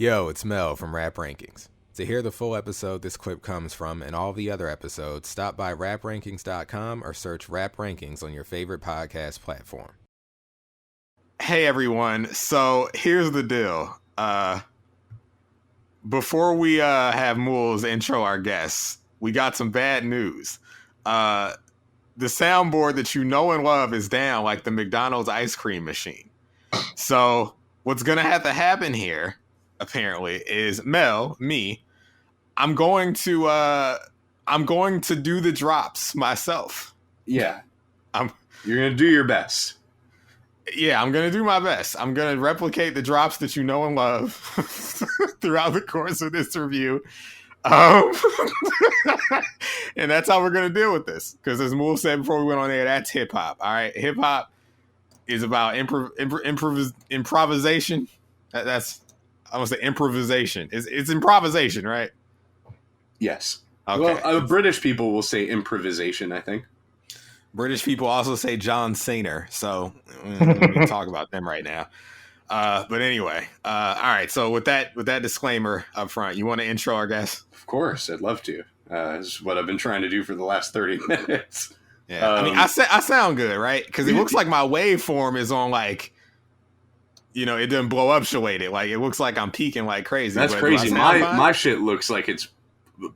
Yo, it's Mel from Rap Rankings. To hear the full episode this clip comes from and all the other episodes, stop by raprankings.com or search Rap Rankings on your favorite podcast platform. Hey everyone, so here's the deal. Before we have Moulz intro our guests, we got some bad news. The soundboard that you know and love is down like the McDonald's ice cream machine. So what's gonna have to happen here, apparently, is Mel, me, I'm going to do the drops myself. Yeah. You're gonna do your best. Yeah, I'm gonna do my best. I'm gonna replicate the drops that you know and love throughout the course of this review. And that's how we're gonna deal with this. Because as Moulz said before we went on air, that's hip hop. All right, hip hop is about improvisation. That's I want to say improvisation. It's improvisation, right? Yes. Okay. Well, British people will say improvisation, I think. British people also say John Cena, so we can talk about them right now. But anyway, all right. So with that disclaimer up front, you want to intro our guest? Of course, I'd love to. This is what I've been trying to do for the last 30 minutes. Yeah, I mean, I sound good, right? Because it looks like my waveform is on like, it didn't blow up shalated. Like it looks like I'm peaking like crazy. That's crazy. My shit looks like it's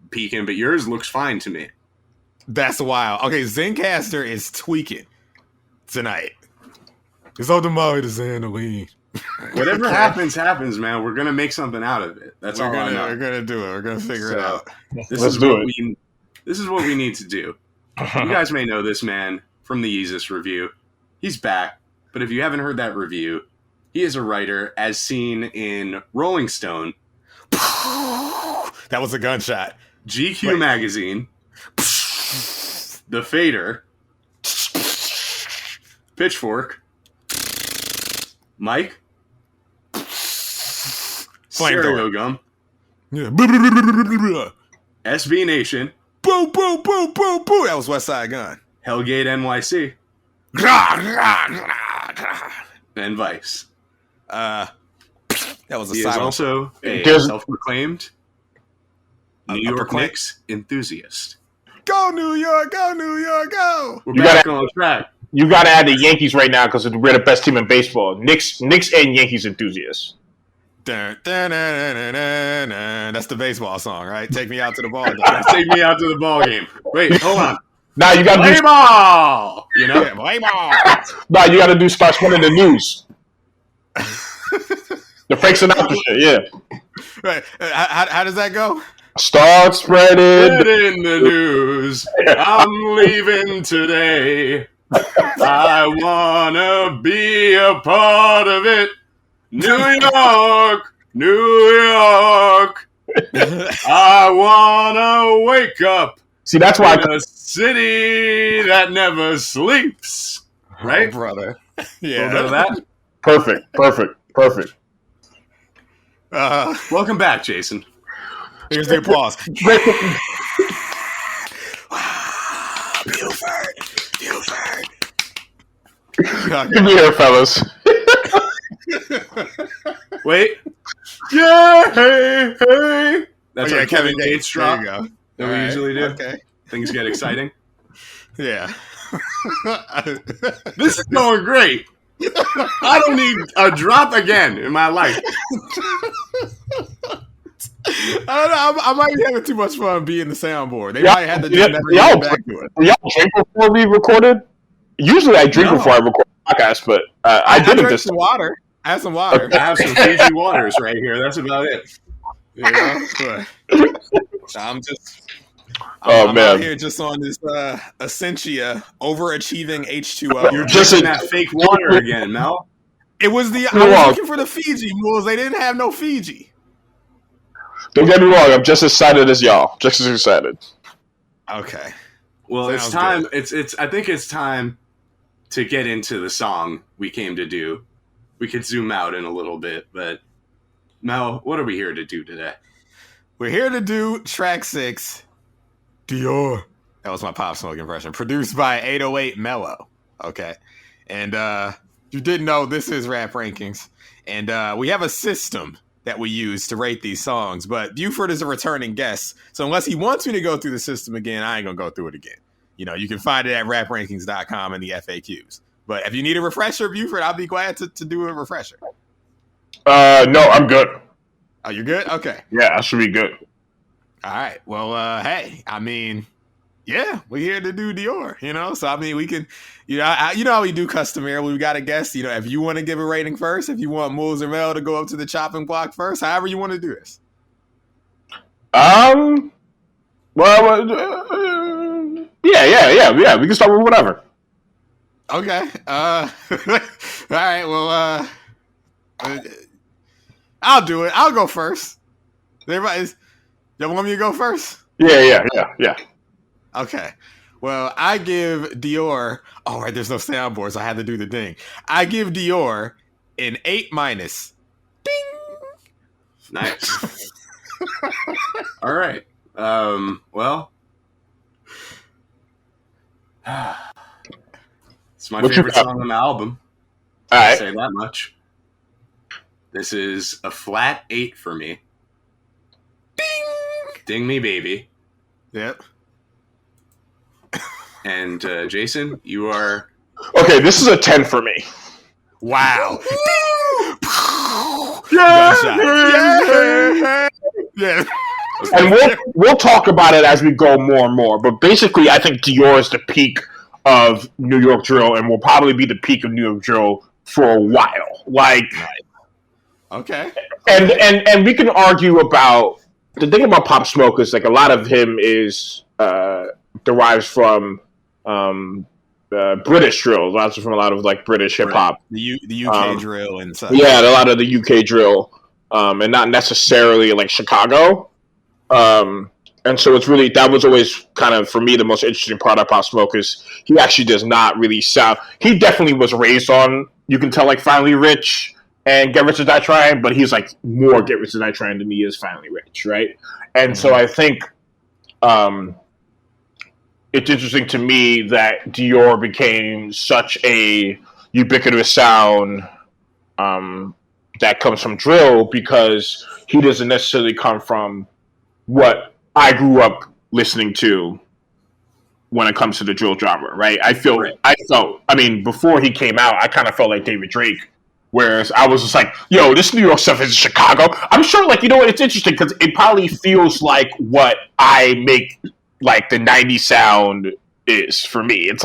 peaking, but yours looks fine to me. That's wild. Okay, Zencaster is tweaking tonight. It's all the Molly to Xandaline. Whatever happens, man. We're gonna make something out of it. That's all I know. We're gonna do it. We're gonna figure it out. This is what we need to do. You guys may know this man from the Yeezus review. He's back, but if you haven't heard that review, he is a writer as seen in Rolling Stone. That was a gunshot. GQ magazine. The Fader. Pitchfork. Mike. Stereo Gum. Yeah. SB Nation. Boo, boo, boo, boo, boo. That was West Side Gun. Hellgate NYC. And Vice. That was a He is silent. also a self-proclaimed New York Knicks enthusiast. Go New York, go New York, go! We're back on track. You got to add the Yankees right now because we're the best team in baseball. Knicks and Yankees enthusiasts. Dun, dun, dun, dun, dun, dun. That's the baseball song, right? Take me out to the ball game. Take me out to the ball game. Wait, hold on. Now you got to play ball. You know, play ball. Now you got to do start spreading the news. The Frank Sinatra shit, yeah. Right. How does that go? Start spreading the news. I'm leaving today. I wanna be a part of it. New York, New York. I wanna wake up. See, that's why in a city that never sleeps. Right, brother? Yeah, know that. Perfect. Welcome back, Jason. Here's the applause. Buford. Give me here, fellas. Wait. Yeah, hey. That's our Kevin Gates drop that we usually do. Okay. Things get exciting. Yeah. This is going great. I don't need a drop again in my life. I don't know. I might be having too much fun being the soundboard. They might have to just never get back to it. Y'all drink before we recorded? Usually I drink before I record the podcast, but I didn't this some water. I have some water. I have some Fiji waters right here. That's about it. I'm man. out here just on this Essentia overachieving H2O. You're just in that fake water again, Mel. It was I was looking for the Fiji Moulz. They didn't have no Fiji. Don't get me wrong. I'm just as excited as y'all. Just as excited. Okay. Well, it's time. Good. I think it's time to get into the song we came to do. We could zoom out in a little bit, but Mel, what are we here to do today? We're here to do track 6, Dior. That was my Pop Smoke impression. Produced by 808 Mellow. Okay. And you didn't know, this is Rap Rankings. And we have a system that we use to rate these songs. But Buford is a returning guest, so unless he wants me to go through the system again, I ain't gonna go through it again. You can find it at raprankings.com in the FAQs. But if you need a refresher, Buford, I'll be glad to do a refresher. No, I'm good. Oh, you're good? Okay. Yeah, I should be good. All right. Well, hey, I mean, yeah, we're here to do Dior, So, I mean, we can, how we do customarily. We got a guest, if you want to give a rating first, if you want Moulz Mel to go up to the chopping block first, however you want to do this. Well, yeah. We can start with whatever. Okay. All right. Well, I'll do it. I'll go first. Everybody's. You want me to go first? Yeah. Okay. Well, I give Dior. Oh, right. There's no soundboard, so I had to do the thing. I give Dior an 8-. Ding. Nice. All right. Well, it's my favorite song on the album. All right. I'll say that much. This is a flat 8 for me. Ding. Ding me, baby. Yep. And Jason, you are... Okay, this is a 10 for me. Wow. Yeah. Okay. And we'll talk about it as we go more and more. But basically, I think Dior is the peak of New York drill, and will probably be the peak of New York drill for a while. Okay. And we can argue about the thing about Pop Smoke is a lot of him is derives from British drill, lots from a lot of British hip hop, the UK drill and such. Yeah, a lot of the UK drill, and not necessarily Chicago. And so it's really, that was always kind of, for me, the most interesting part of Pop Smoke is he actually does not really sound, he definitely was raised on, you can tell, Finally Rich and Get Rich or Die Trying, but he's more Get Rich or Die Trying than he is Finally Rich, right? And so I think it's interesting to me that Dior became such a ubiquitous sound that comes from drill, because he doesn't necessarily come from what I grew up listening to when it comes to the drill genre, right? I felt, before he came out, I kind of felt like David Drake, whereas I was just yo, this New York stuff is Chicago. I'm sure, what, it's interesting, because it probably feels like what I make, the 90s sound is for me. It's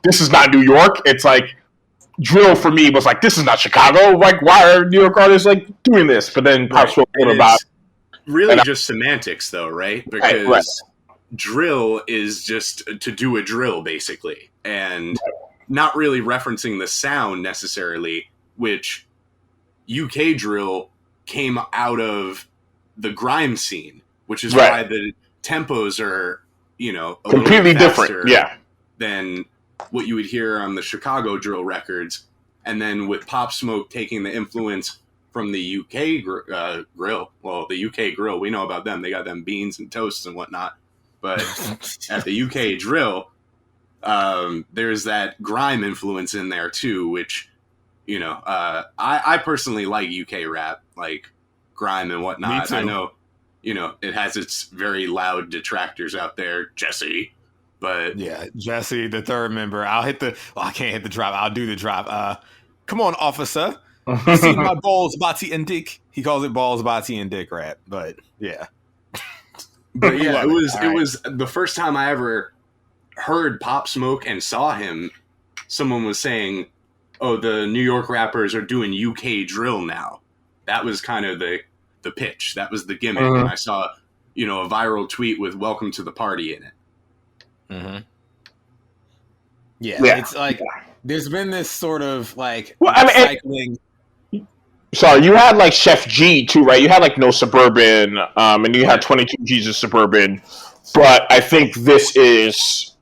this is not New York. It's drill for me was this is not Chicago. Why are New York artists, doing this? But then Pop Smoke about... Really just semantics, though, right? Because drill is just to do a drill, basically. And not really referencing the sound necessarily, which UK drill came out of the grime scene, which is why the tempos are, a completely different than what you would hear on the Chicago drill records. And then with Pop Smoke taking the influence from the UK grill. Well, the UK grill, we know about them. They got them beans and toasts and whatnot. But at the UK drill, there's that grime influence in there too, which, I personally like UK rap, grime and whatnot. I know, it has its very loud detractors out there, Jesse. But yeah, Jesse, the third member. I can't hit the drop. I'll do the drop. Come on, officer. You see my balls, body, and dick. He calls it balls, body, and dick rap. But yeah, it was the first time I ever heard Pop Smoke and saw him. Someone was saying, "Oh, the New York rappers are doing UK drill now." That was kind of the pitch. That was the gimmick. And I saw, a viral tweet with "Welcome to the party" in it. Mm-hmm. Yeah, it's there's been this sort of cycling. Sorry, you had Chef G too, right? You had No Suburban, and you had 22 Jesus Suburban, but I think this is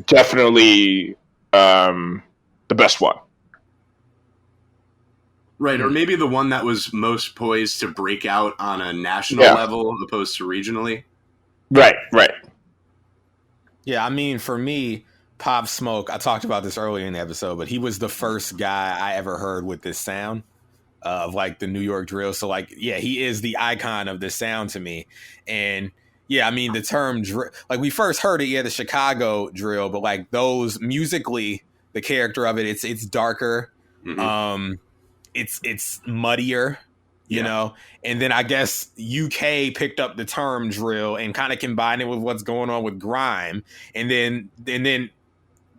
definitely the best one. Right, or maybe the one that was most poised to break out on a national level opposed to regionally. Right. Yeah, I mean, for me, Pop Smoke, I talked about this earlier in the episode, but he was the first guy I ever heard with this sound. of like the New York drill. So like, yeah, he is the icon of this sound to me. And yeah, I mean the term drill, like we first heard it, yeah, the Chicago drill, but like those musically, the character of it, it's darker, it's muddier, you know. And then I guess UK picked up the term drill and kind of combined it with what's going on with grime, and then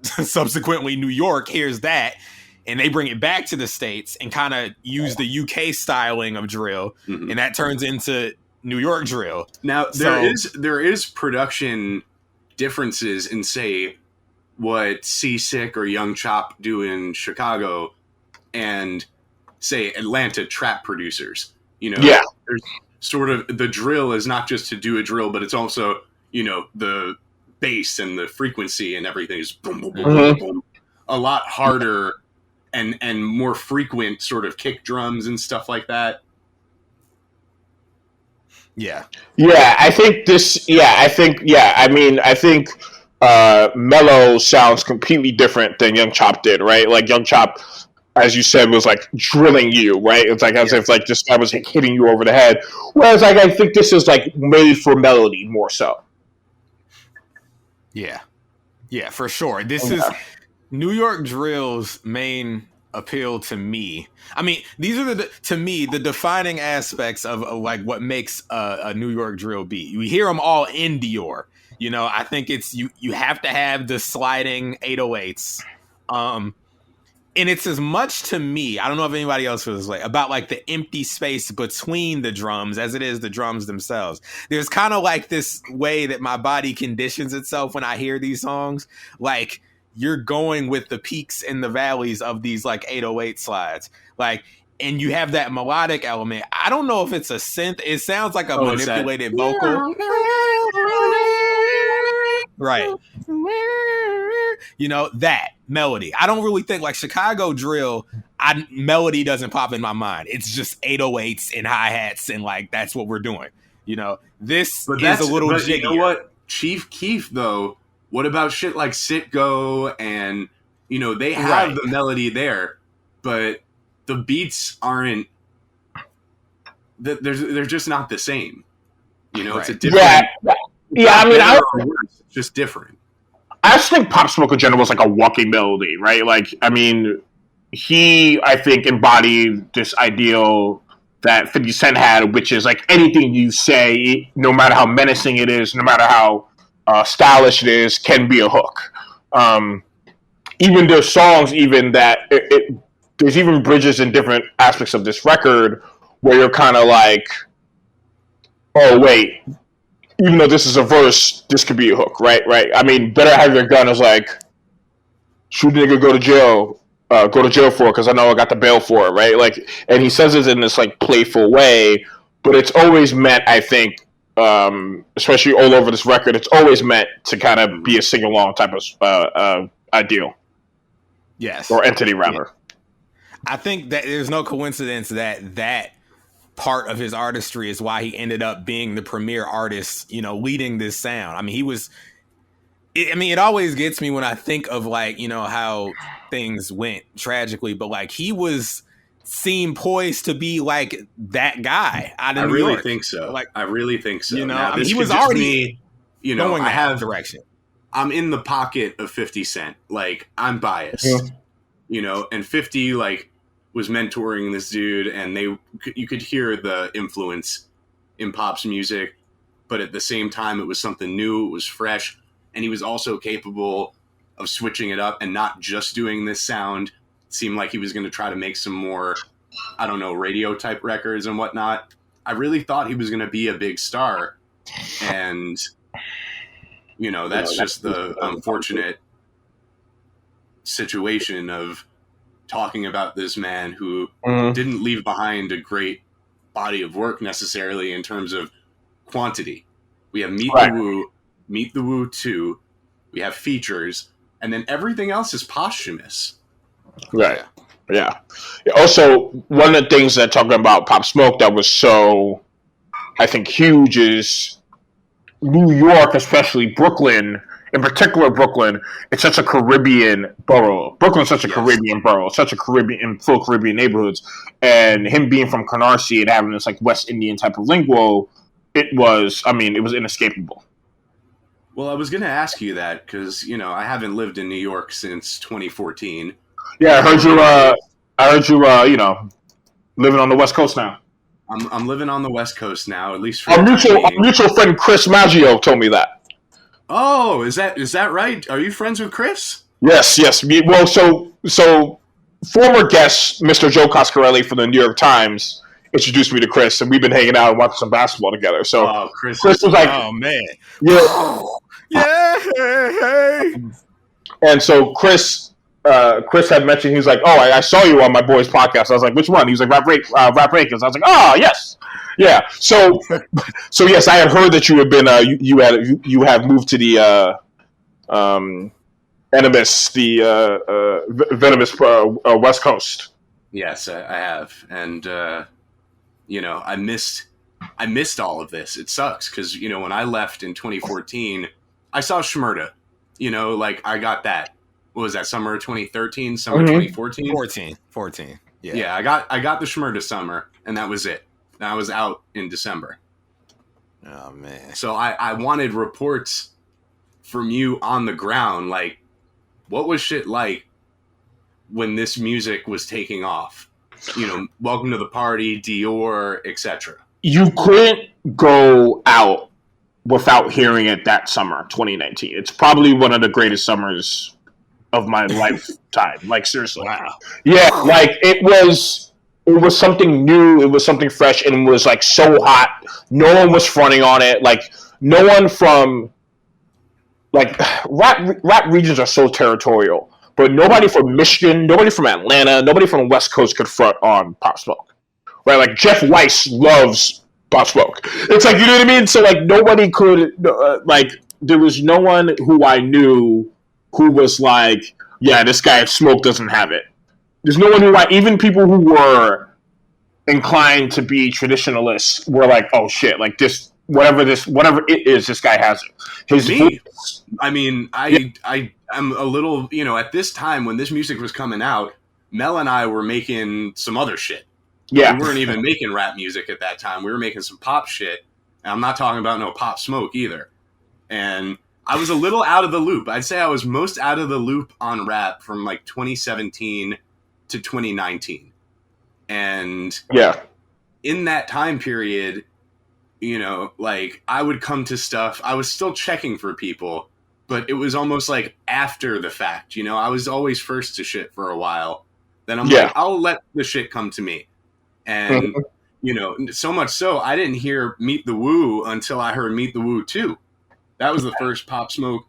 subsequently New York hears that and they bring it back to the States and kind of use the UK styling of drill, and that turns into New York drill. Now there is production differences in, say, what Seasick or Young Chop do in Chicago and, say, Atlanta trap producers. You know, there's sort of, the drill is not just to do a drill, but it's also, you know, the bass and the frequency and everything is boom, boom, boom, boom, boom, a lot harder and more frequent sort of kick drums and stuff like that. Yeah. Yeah, I think Mellow sounds completely different than Young Chop did, right? Like Young Chop, as you said, was like drilling you, right? It's like as if like this guy was like hitting you over the head. Whereas like I think this is like made for melody more so. Yeah. Yeah, for sure. This is New York drill's main appeal to me. I mean, these are to me the defining aspects of like what makes a New York drill beat. You hear them all in Dior. You know, I think it's you have to have the sliding 808s. And it's as much to me, I don't know if anybody else feels this way, about like the empty space between the drums as it is the drums themselves. There's kind of like this way that my body conditions itself when I hear these songs. Like, you're going with the peaks and the valleys of these like 808 slides. Like, and you have that melodic element. I don't know if it's a synth. It sounds like a manipulated vocal. Right. You know, that melody. I don't really think like Chicago drill, melody doesn't pop in my mind. It's just 808s and hi-hats and like that's what we're doing. You know, this is a little jiggier. You know what? Chief Keef though, what about shit like Sit Go and, you know, they have the melody there, but the beats aren't, they're just not the same. You know, it's a different. Yeah, I mean, it's just different. I just think Pop Smoke in general is like a walking melody, right? Like, I mean, I think, embodied this ideal that 50 Cent had, which is like anything you say, no matter how menacing it is, no matter how stylish it is, can be a hook. Even there's songs even that there's even bridges in different aspects of this record where you're kind of like, oh wait, even though this is a verse, this could be a hook, right? I mean, Better Have Your Gun is like, shoot a nigga, go to jail for it because I know I got the bail for it, right? Like, and he says it in this like playful way, but it's always meant, I think, especially all over this record, it's always meant to kind of be a sing-along type of ideal. Yes. Or entity, rather. Yeah. I think that there's no coincidence that part of his artistry is why he ended up being the premier artist, you know, leading this sound. I mean, it always gets me when I think of like, you know, how things went tragically, but like seemed poised to be like that guy out of New York. I really think so. You know, now, I mean, he was already you know, going that direction. I'm in the pocket of 50 Cent. Like, I'm biased, you know, and 50 like was mentoring this dude, and you could hear the influence in Pop's music, but at the same time, it was something new, it was fresh, and he was also capable of switching it up and not just doing this sound. It seemed like he was going to try to make some more, I don't know, radio type records and whatnot. I really thought he was going to be a big star, and you know, that's just the unfortunate situation of talking about this man who didn't leave behind a great body of work necessarily in terms of quantity. We have Meet the Woo 2, we have features, and then everything else is posthumous. Right. Yeah. Also, one of the things that talking about Pop Smoke that was so, I think, huge is New York, especially Brooklyn, in particular Brooklyn, it's such a Caribbean borough. Brooklyn's such a Caribbean borough, such a full Caribbean neighborhoods. And him being from Canarsie and having this like West Indian type of lingo, it was inescapable. Well, I was going to ask you that because, I haven't lived in New York since 2014. Yeah, I heard you, living on the West Coast now. I'm living on the West Coast now, at least for our mutual friend Chris Maggio told me that. Oh, is that right? Are you friends with Chris? Yes. Well, so former guest Mr. Joe Coscarelli from the New York Times introduced me to Chris, and we've been hanging out and watching some basketball together. So Chris was like, "Oh man, yeah." And so Chris had mentioned, he was like, "Oh, I saw you on my boy's podcast." I was like, "Which one?" He was like, Rap Rankings. I was like, "Oh, yes, yeah." So yes, I had heard that you had been you have moved to the venomous West Coast. Yes, I have, and I missed all of this. It sucks because when I left in 2014, I saw Shmurda. I got that. What was that, summer of 2013, summer 2014? 14. Yeah, I got the Shmurda summer, and that was it. And I was out in December. Oh, man. So I wanted reports from you on the ground, like, what was shit like when this music was taking off? Welcome to the Party, Dior, etc. You couldn't go out without hearing it that summer, 2019. It's probably one of the greatest summers of my lifetime. Like, seriously. Wow. Yeah, like it was something new, it was something fresh, and it was like so hot. No one was fronting on it. Like no one from like rap regions are so territorial, but nobody from Michigan, nobody from Atlanta, nobody from the West Coast could front on Pop Smoke. Right? Like Jeff Weiss loves Pop Smoke. It's like, you know what I mean? So like nobody could there was no one who I knew who was like, yeah, this guy Smoke doesn't have it. There's no one even people who were inclined to be traditionalists were like, oh shit, like whatever it is, this guy has it. Voice, I mean, I'm a little, at this time when this music was coming out, Mel and I were making some other shit. Yeah. We weren't even making rap music at that time. We were making some pop shit. And I'm not talking about no Pop Smoke either. And I was a little out of the loop. I'd say I was most out of the loop on rap from like 2017 to 2019. And in that time period, I would come to stuff. I was still checking for people, but it was almost like after the fact. I was always first to shit for a while. Then I'm like, I'll let the shit come to me. And, so much so, I didn't hear Meet the Woo until I heard Meet the Woo 2. That was the first Pop Smoke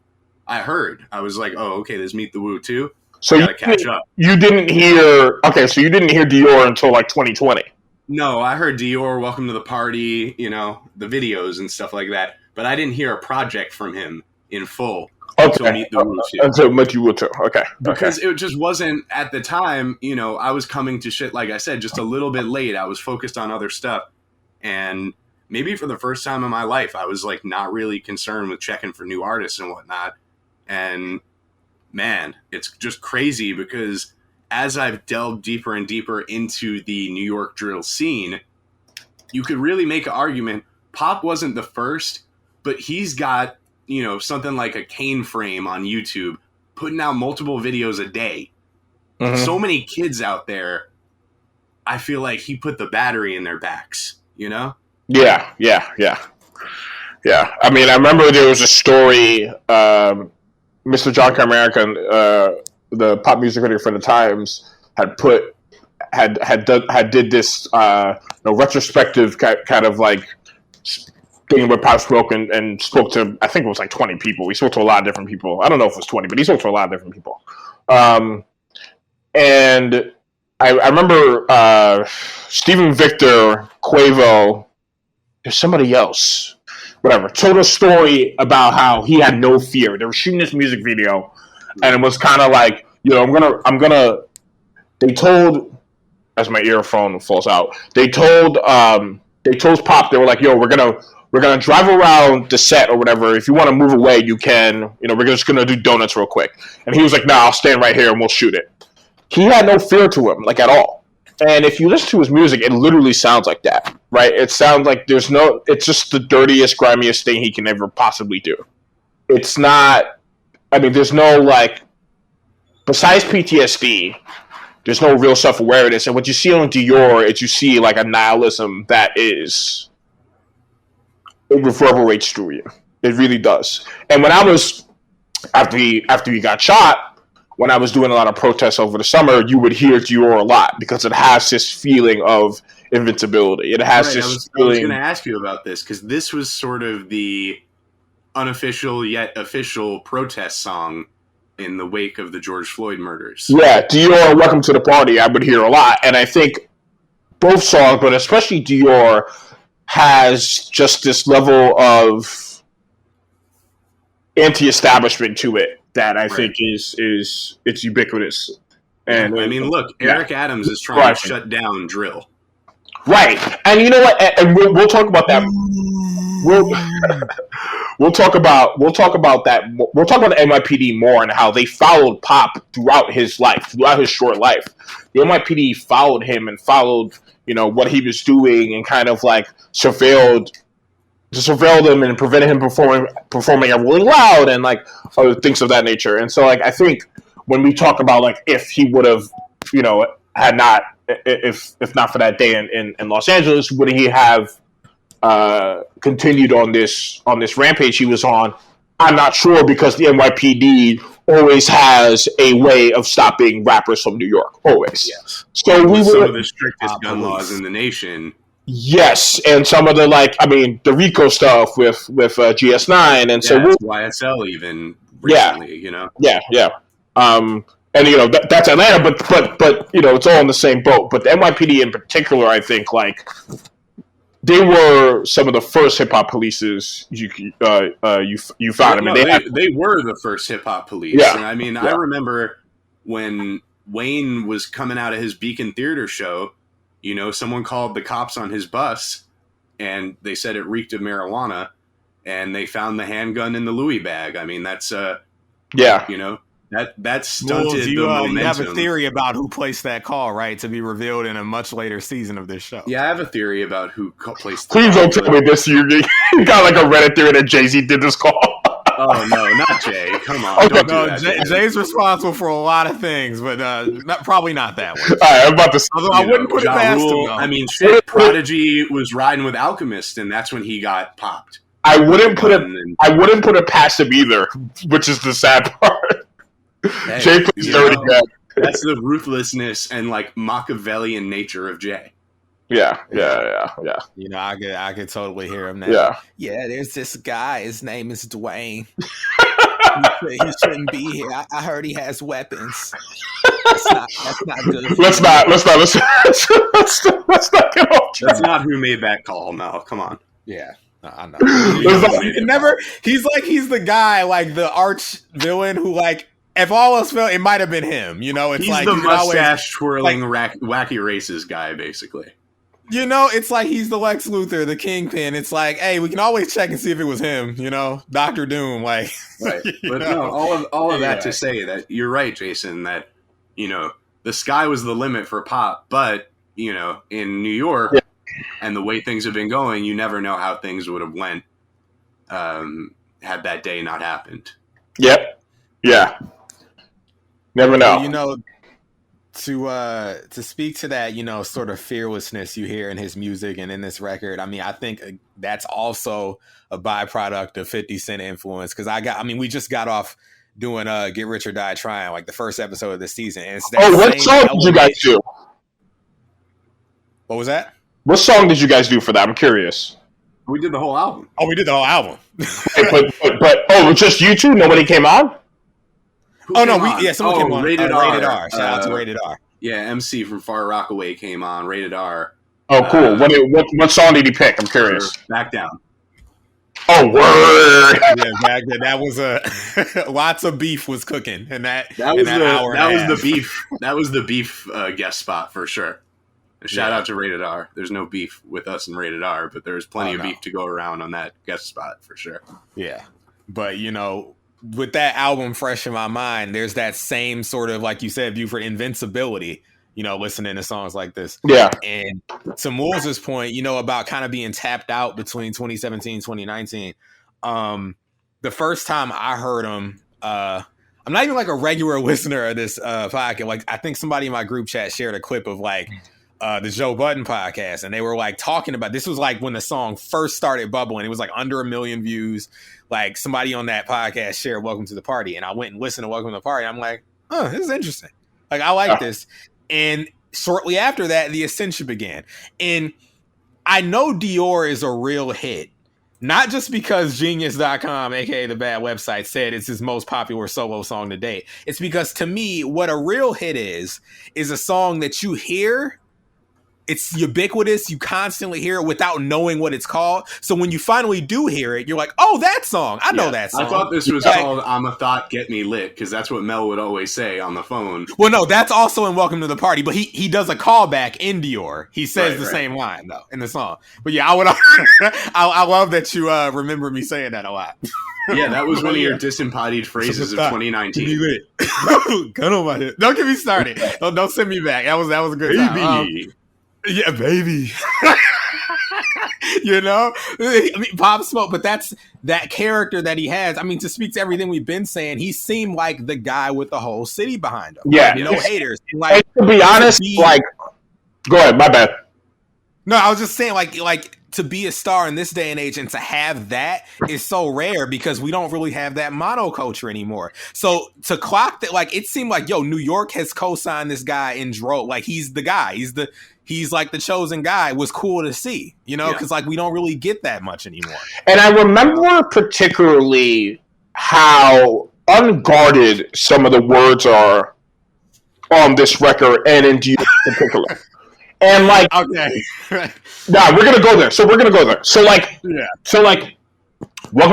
I heard. I was like, oh, okay, there's Meet the Woo 2. So you catch up. You didn't hear Dior until like 2020. No, I heard Dior, Welcome to the Party, the videos and stuff like that. But I didn't hear a project from him in full until Meet the Woo 2. Until Meet the Woo 2, okay. Because it just wasn't, at the time, I was coming to shit, like I said, just a little bit late. I was focused on other stuff. And maybe for the first time in my life, I was like not really concerned with checking for new artists and whatnot. And man, it's just crazy because as I've delved deeper and deeper into the New York drill scene, you could really make an argument. Pop wasn't the first, but he's got, something like a Kane Frame on YouTube putting out multiple videos a day. Mm-hmm. So many kids out there, I feel like he put the battery in their backs, Yeah. I mean, I remember there was a story, Mr. John Cameron, the pop music editor for the Times, did this retrospective kind of like thing with Pop Smoke and spoke to, I think it was like 20 people. He spoke to a lot of different people. I don't know if it was 20, but he spoke to a lot of different people. And I remember Stephen Victor, Quavo, there's somebody else, whatever, told a story about how he had no fear. They were shooting this music video, and it was kind of like, they told, as my earphone falls out, they told Pop, they were like, yo, we're we're going to drive around the set or whatever. If you want to move away, you can. We're just going to do donuts real quick. And he was like, nah, I'll stand right here and we'll shoot it. He had no fear to him, like, at all. And if you listen to his music, it literally sounds like that, right? It sounds like it's just the dirtiest, grimiest thing he can ever possibly do. It's not, there's no, like, besides PTSD, there's no real self-awareness. And what you see on Dior is you see, like, a nihilism that it reverberates through you. It really does. And when I was, after he got shot, when I was doing a lot of protests over the summer, you would hear Dior a lot because it has this feeling of invincibility. It has this feeling. I was going to ask you about this because this was sort of the unofficial yet official protest song in the wake of the George Floyd murders. Yeah, Dior, Welcome to the Party, I would hear a lot. And I think both songs, but especially Dior, has just this level of anti-establishment to it that I think is it's ubiquitous. And look, Eric Adams is trying to shut down drill. Right, and you know what? And we'll talk about that. We'll talk about that. We'll talk about the NYPD more and how they followed Pop throughout his life, throughout his short life. The NYPD followed him and followed, what he was doing and kind of like surveilled him and prevented him performing at Rolling Loud and like other things of that nature. And so, like, I think when we talk about like if he would have, had not, if not for that day in Los Angeles, would he have continued on this rampage he was on? I'm not sure, because the NYPD always has a way of stopping rappers from New York. Always. Yes. So we some were of the strictest gun laws in the nation. Yes, and some of the the RICO stuff with GS9, and so YSL even recently, Yeah. And that's Atlanta, but it's all in the same boat. But the NYPD in particular, I think, like, they were some of the first hip hop polices you found. They were the first hip hop police. Yeah. And I remember when Wayne was coming out of his Beacon Theater show. Someone called the cops on his bus, and they said it reeked of marijuana, and they found the handgun in the Louis bag. That's that stunted the momentum. You have a theory about who placed that call, right? To be revealed in a much later season of this show. Yeah, I have a theory about who placed the Please call. don't tell me this. You got like a Reddit theory that Jay-Z did this call. Oh, no, not Jay. Come on. Okay. Don't do that, Jay's responsible for a lot of things, but probably not that one. All right, I'm about to. Although I wouldn't put it past him. Prodigy was riding with Alchemist, and that's when he got popped. I wouldn't put it past him either, which is the sad part. Hey, Jay plays dirty guy. That's the ruthlessness and like Machiavellian nature of Jay. Yeah. I could totally hear him now. Yeah, there's this guy. His name is Dwayne. he shouldn't be here. I heard he has weapons. That's not good. Let's not get off track. That's not who made that call. No, come on. Yeah. I know. He's the guy, like the arch villain who, like, if all else failed, it might have been him. It's he's like the mustache twirling wacky races guy, basically. It's like he's the Lex Luthor, the Kingpin. It's like, hey, we can always check and see if it was him. Dr. Doom, like. Right, but no, all of that to say that you're right, Jason. That the sky was the limit for Pop, but in New York and the way things have been going, you never know how things would have went had that day not happened. Yep. Yeah. Never know. To speak to that, sort of fearlessness you hear in his music and in this record, I think that's also a byproduct of 50 Cent influence. Because we just got off doing Get Rich or Die Trying, like the first episode of this season. And it's what song did you guys do? What was that? What song did you guys do for that? I'm curious. We did the whole album. Oh, we did the whole album. but just you two? Nobody came on? Someone came on. Rated R. Shout out to Rated R. Yeah, MC from Far Rockaway came on. Rated R. Oh, cool. What song did he pick? I'm curious. Back Down. Oh, word! Yeah, that was lots of beef was cooking, and that was the beef. That was the beef guest spot for sure. Shout out to Rated R. There's no beef with us and Rated R, but there's plenty of beef to go around on that guest spot for sure. Yeah. But, with that album fresh in my mind, there's that same sort of, like you said, Buford, invincibility, listening to songs like this. Yeah. And to Moulz's point, about kind of being tapped out between 2017 and 2019. The first time I heard him, I'm not even like a regular listener of this podcast. Like, I think somebody in my group chat shared a clip of like the Joe Budden podcast, and they were like talking about, this was like when the song first started bubbling. It was like under 1 million views. Like, somebody on that podcast shared Welcome to the Party, and I went and listened to Welcome to the Party. I'm like, oh, this is interesting. Like, I like this. And shortly after that, the ascension began. And I know Dior is a real hit, not just because Genius.com, aka the bad website, said it's his most popular solo song to date. It's because, to me, what a real hit is a song that you hear, it's ubiquitous, you constantly hear it without knowing what it's called. So when you finally do hear it, you're like, oh, that song. I know that song. I thought this was called I'm a Thought Get Me Lit, because that's what Mel would always say on the phone. Well, no, that's also in Welcome to the Party, but he does a callback in Dior. He says the same line, though, in the song. But yeah, I love that you remember me saying that a lot. Yeah, that was one of your disembodied phrases of 2019. Gun on my head. Don't get me started. Don't send me back. That was a good time. Yeah, baby. I mean, Pop Smoke, but that's that character that he has. I mean, to speak to everything we've been saying, he seemed like the guy with the whole city behind him. Yeah. No haters. Like, to be honest, go ahead, my bad. No, I was just saying, like to be a star in this day and age and to have that is so rare because we don't really have that monoculture anymore. So to clock that, like, it seemed like, New York has co-signed this guy in drove. Like, he's the guy. He's like the chosen guy. Was cool to see, because like we don't really get that much anymore. And I remember particularly how unguarded some of the words are on this record and in Dior in particular. And like, okay, we're gonna go there. So Welcome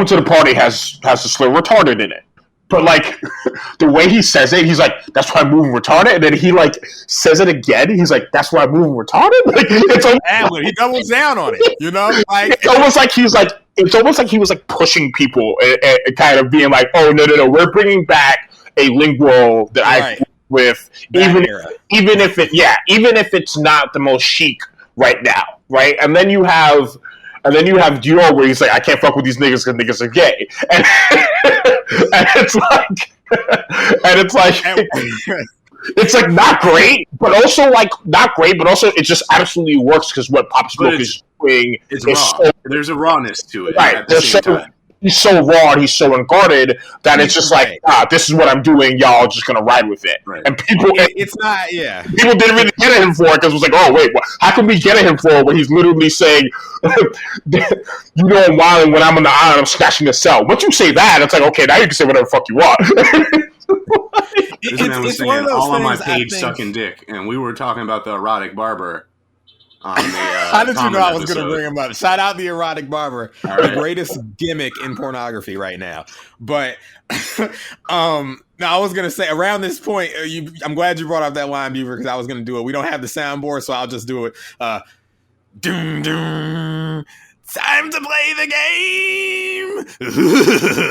to the Party has the slur retarded in it. But like the way he says it, he's like, "That's why I'm moving retarded," and then he like says it again. He's like, "That's why I'm moving retarded." Like he doubles down on it. Like it's almost like he was like pushing people and kind of being like, "Oh no, we're bringing back a lingual that I with even if it's not the most chic right now, right?" And then you have Dior where he's like, "I can't fuck with these niggas because niggas are gay," and it's like not great, but also it just absolutely works because what Pop Smoke is doing is raw. There's a rawness to it, right? At the same time. He's so raw and he's so unguarded that it's just like, this is what I'm doing. Y'all just gonna ride with it. Right. And people, it's not, yeah. People didn't really get at him for it because it was like, oh wait, how can we get at him for it when he's literally saying, I'm wilding when I'm on the island, I'm snatching the cell. Once you say that, it's like, okay, now you can say whatever the fuck you want. This man was saying all on my page sucking dick, and we were talking about the erotic barber. How did you know I was going to bring him up? Shout out the erotic barber, the greatest gimmick in pornography right now. But now I was going to say around this point, I'm glad you brought up that line, Beaver, because I was going to do it. We don't have the soundboard, so I'll just do it. Doom, doom. Time to play the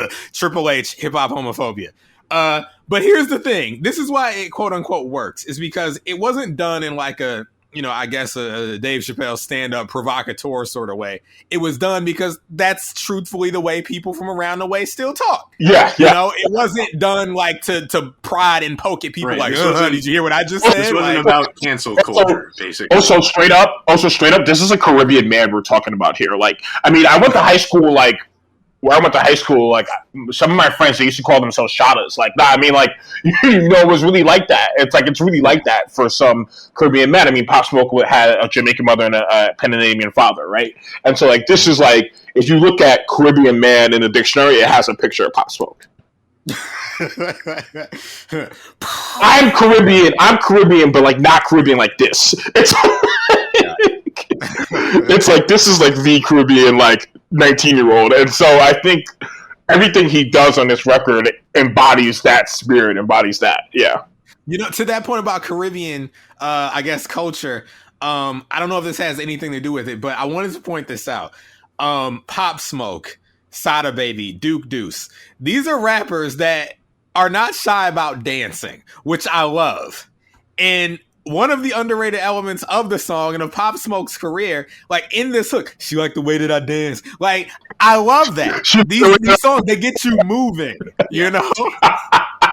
game. Triple H, hip hop homophobia. But here's the thing. This is why it quote unquote works, is because it wasn't done in like a, I guess a Dave Chappelle stand-up provocateur sort of way. It was done because that's truthfully the way people from around the way still talk. Yeah. It wasn't done like to pride and poke at people like, did you hear what I just said? This wasn't about cancel culture, basically. Also, straight up, this is a Caribbean man we're talking about here. Like, I mean, I went to high school, like, some of my friends, they used to call themselves Shadas. Like, I mean, like, it was really like that. It's really like that for some Caribbean men. I mean, Pop Smoke had a Jamaican mother and a Panamanian father, right? And so, like, this is like, if you look at Caribbean man in the dictionary, it has a picture of Pop Smoke. I'm Caribbean, but like not Caribbean like this. It's like this is like the Caribbean like 19-year-old, and so I think everything he does on this record embodies that spirit, embodies that. Yeah. To that point about Caribbean, I guess culture. I don't know if this has anything to do with it, but I wanted to point this out. Pop Smoke, Sada Baby, Duke Deuce. These are rappers that are not shy about dancing, which I love. And one of the underrated elements of the song and of Pop Smoke's career, like in this hook, she like the way that I dance. Like, I love that. These songs, they get you moving, you know?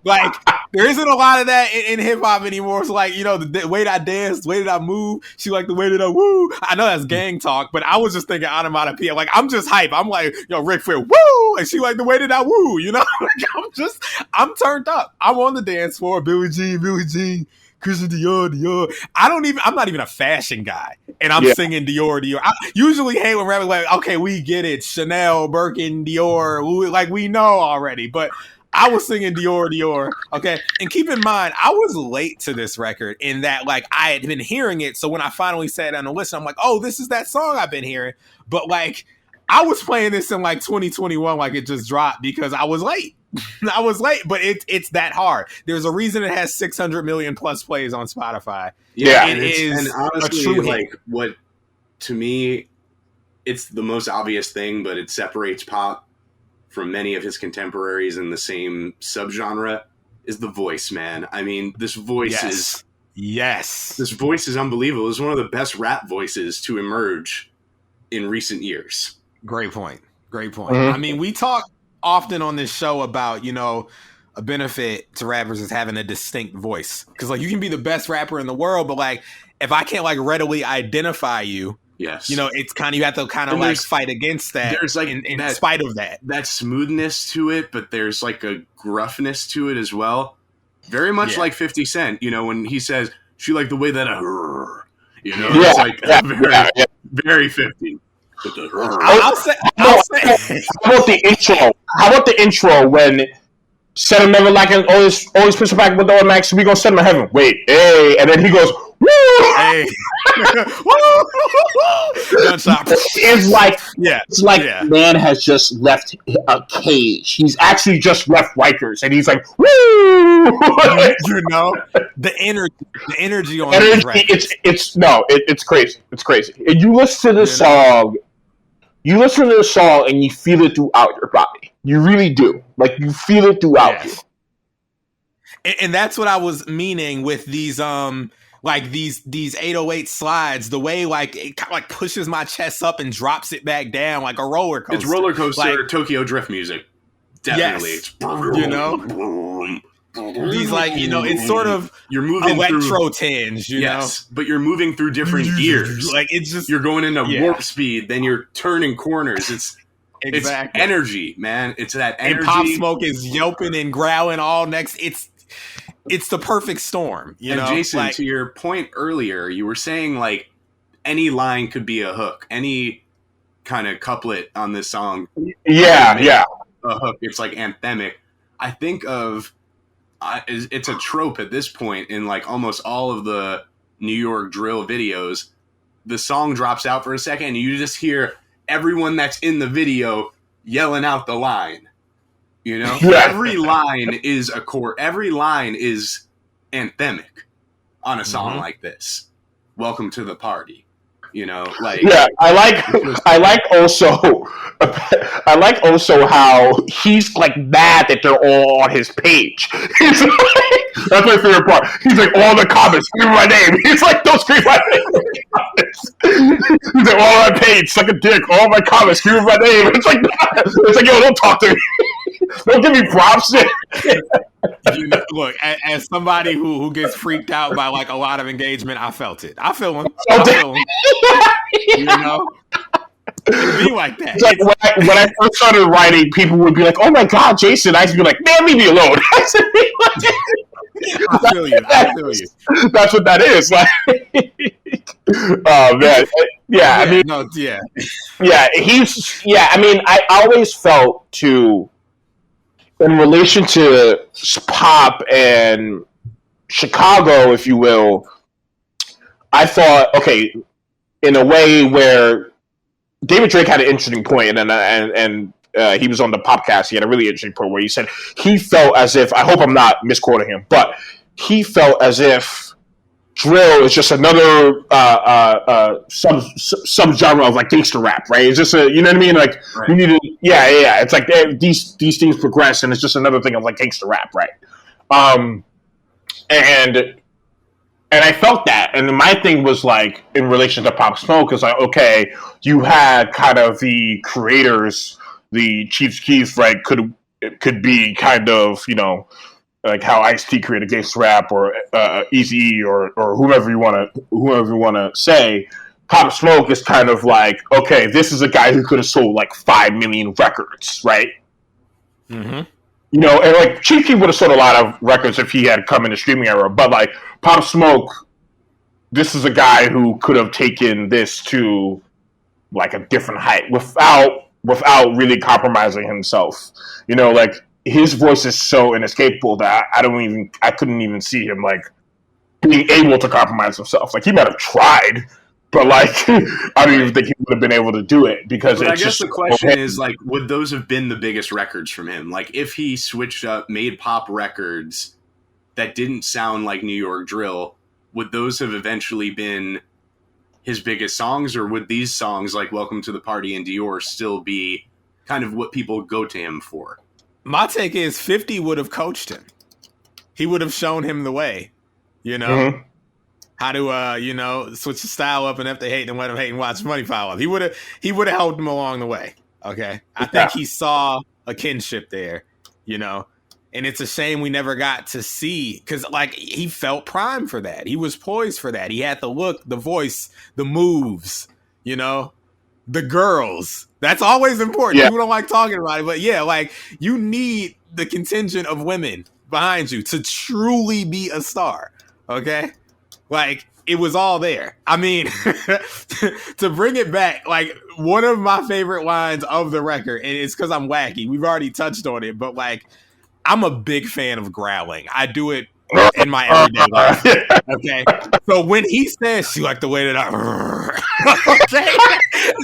Like, there isn't a lot of that in hip hop anymore. It's like, you know, the way that I dance, the way that I move, she like the way that I woo. I know that's gang talk, but I was just thinking onomatopoeia. Like, I'm just hype. I'm like, yo, Ric Flair, woo! And she like the way that I woo, you know? Like, I'm turned up. I'm on the dance floor. Billie Jean, Christian Dior. I'm not even a fashion guy. And I'm singing Dior. I usually hate when rappers like, okay, we get it. Chanel, Birkin, Dior. Like, we know already. But I was singing Dior, okay? And keep in mind, I was late to this record in that, like, I had been hearing it. So when I finally sat down to listen, I'm like, oh, this is that song I've been hearing. But, like, I was playing this in, like, 2021, like, it just dropped because I was late. I was late, but it's that hard. There's a reason it has 600 million plus plays on Spotify. Yeah, it is and honestly, a true like, what, to me, it's the most obvious thing, but it separates pop from many of his contemporaries in the same subgenre, is the voice, man. I mean, this voice is... Yes. This voice is unbelievable. It's one of the best rap voices to emerge in recent years. Great point. Mm-hmm. I mean, we talk often on this show about, you know, a benefit to rappers is having a distinct voice. Because, like, you can be the best rapper in the world, but, like, if I can't, like, readily identify you, yes, you know, it's kind of, you have to kind of, like, fight against that. There's, like, in spite of that. That smoothness to it, but there's, like, a gruffness to it as well. Very much like 50 Cent, you know, when he says, she like the way that I, you know, it's like very 50. I'll say. How about the intro? How about the intro when set him never lacking, always push him back with the automatic, so we gonna send him to heaven. Wait, hey, and then he goes, woo! Hey. Gunshot. It's like man has just left a cage. He's actually just left Rikers, and he's like, woo! You know, the energy on it's crazy. It's crazy. And you listen to the song. You listen to the song and you feel it throughout your body. You really do. Like, you feel it throughout you. And that's what I was meaning with these like these 808 slides, the way like it kind of like pushes my chest up and drops it back down like a roller coaster. It's roller coaster, like, Tokyo Drift music. Definitely. Yes. It's, you know, these, like, you know, it's sort of you're moving electro tinge, you know, but you're moving through different gears. Like, it's just, you're going into warp speed, then you're turning corners. It's energy, man. It's that energy. And Pop Smoke is yelping and growling all next. It's the perfect storm, you know. Jason, like, to your point earlier, you were saying like any line could be a hook, any kind of couplet on this song. Yeah. A hook. It's like anthemic. I think of. It's a trope at this point in like almost all of the New York drill videos. The song drops out for a second and you just hear everyone that's in the video yelling out the line. You know, every line is a chord. Every line is anthemic on a song like this. Welcome to the party. You know, like, I like also how he's like mad that they're all on his page. He's like, that's my favorite part. He's like, all the comments scream my name. He's like, don't scream my name. He's like, all on my page, suck a dick. All my comments scream my name. It's like, yo, don't talk to me. Don't give me props. You know, look, as somebody who gets freaked out by like a lot of engagement, I felt it. I feel him. You know, it'd be like that. It's like when I first started writing, people would be like, "Oh my god, Jason!" I'd be like, "Man, leave me alone." I feel you. That's what that is. Like, oh man, yeah. I mean, I mean, I always felt too. In relation to pop and Chicago, if you will, I thought, okay, in a way where David Drake had an interesting point, and he was on the Popcast. He had a really interesting point where he said he felt as if, I hope I'm not misquoting him, but he felt as if drill is just another sub genre of like gangster rap, right? It's just you know what I mean? Like Right. we need to, yeah. It's like these things progress, and it's just another thing of like gangster rap, right? And I felt that, and my thing was like in relation to Pop Smoke is like, okay, you had kind of the creators, the Chiefs Keef, right? Could be kind of, you know, like how Ice-T created gangsta rap, or Eazy-E, or whoever you want to say. Pop Smoke is kind of like, okay, this is a guy who could have sold like 5 million records, right? Mm-hmm. You know, and like Chief Keef would have sold a lot of records if he had come in the streaming era, but like Pop Smoke, this is a guy who could have taken this to like a different height without really compromising himself. You know, like his voice is so inescapable that I couldn't even see him like being able to compromise himself. Like he might have tried, but like I don't even think he would have been able to do it because But it's I guess just the question is, like, would those have been the biggest records from him? Like, if he switched up, made pop records that didn't sound like New York drill, would those have eventually been his biggest songs, or would these songs like Welcome to the Party and Dior still be kind of what people go to him for? My take is 50 would have coached him. He would have shown him the way, you know, Mm-hmm. how to, you know, switch the style up, and if they hate, then let them hate and watch money pile up. He would have helped him along the way. Okay. I think he saw a kinship there, you know, and it's a shame we never got to see, because like he felt primed for that. He was poised for that. He had the look, the voice, the moves, you know, the girls. That's always important. Yeah. People don't like talking about it, but yeah, like you need the contingent of women behind you to truly be a star. Okay. Like it was all there. I mean, to bring it back, like one of my favorite lines of the record, and it's because I'm wacky. We've already touched on it, but like I'm a big fan of growling. I do it in my everyday life. Okay. So when he says she like the way that I okay,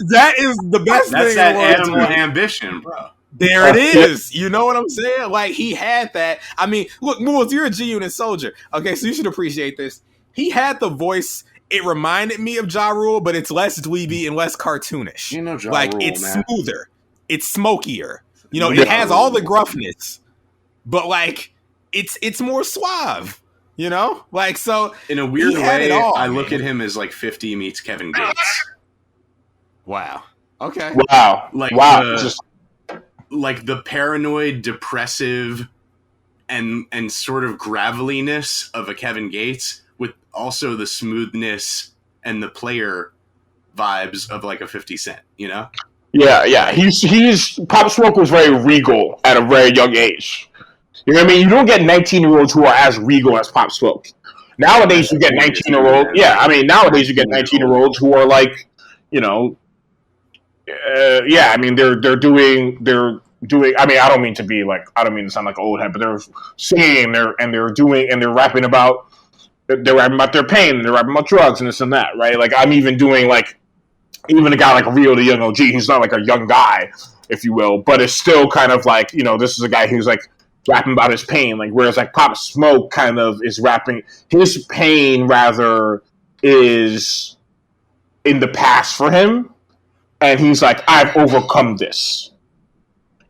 that is the best That's thing that in the world animal to me. ambition, bro. There it is. You know what I'm saying? Like he had that. I mean, look, Moulz, you're a G-Unit soldier. Okay, so you should appreciate this. He had the voice. It reminded me of Ja Rule, but it's less dweeby and less cartoonish. You know Ja like Rule, it's man. smoother. It's smokier. You know, it has all the gruffness, but like it's more suave. You know, like so. In a weird he had way, it all, I look man. at him as like 50 meets Kevin Gates. Wow. Okay. Wow. Like like the paranoid, depressive, and sort of graveliness of a Kevin Gates, with also the smoothness and the player vibes of like a 50 Cent, you know? Yeah. He's Pop Smoke was very regal at a very young age. You know what I mean? You don't get 19-year-olds who are as regal as Pop Smoke. Nowadays, you get 19-year-olds. Yeah, I mean, nowadays you get 19-year-olds who are like, you know, I mean, they're doing. I mean, I don't mean to sound like an old head, but they're singing, they're rapping about their pain, and they're rapping about drugs and this and that, right? Like I'm even doing like, even a guy like Rio the Young OG, he's not like a young guy, if you will, but it's still kind of like, you know, this is a guy who's like rapping about his pain, like whereas like Pop Smoke kind of is rapping his pain rather is in the past for him, and he's like, I've overcome this.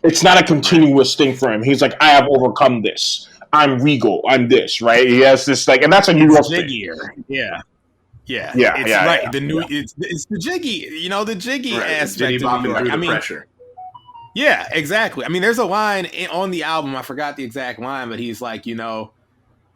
It's not a continuous thing for him. He's like, I have overcome this. I'm regal. I'm this, right? He has this like, and that's a New York thing. Jiggier. Yeah. It's Yeah, right. yeah, The new it's the jiggy, you know, the jiggy aspect Diddy of New bopping York. through I the mean, pressure. yeah, exactly. I mean, there's a line on the album, I forgot the exact line, but he's like, you know,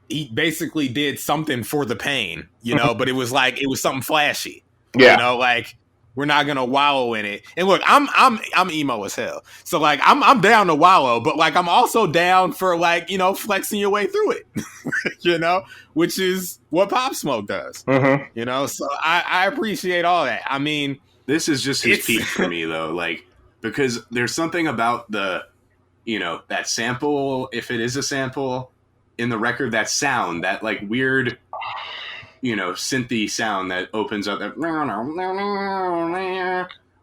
he basically did something for the pain, you know, but it was like it was something flashy. Yeah. You know, like we're not gonna wallow in it. And look, I'm emo as hell. So like I'm down to wallow, but like I'm also down for like, you know, flexing your way through it. You know, which is what Pop Smoke does. Mm-hmm. You know, so I appreciate all that. I mean, This is just his peak for me, though. Like, because there's something about the, you know, that sample, if it is a sample in the record, that sound, that like weird, you know, synthy sound that opens up that.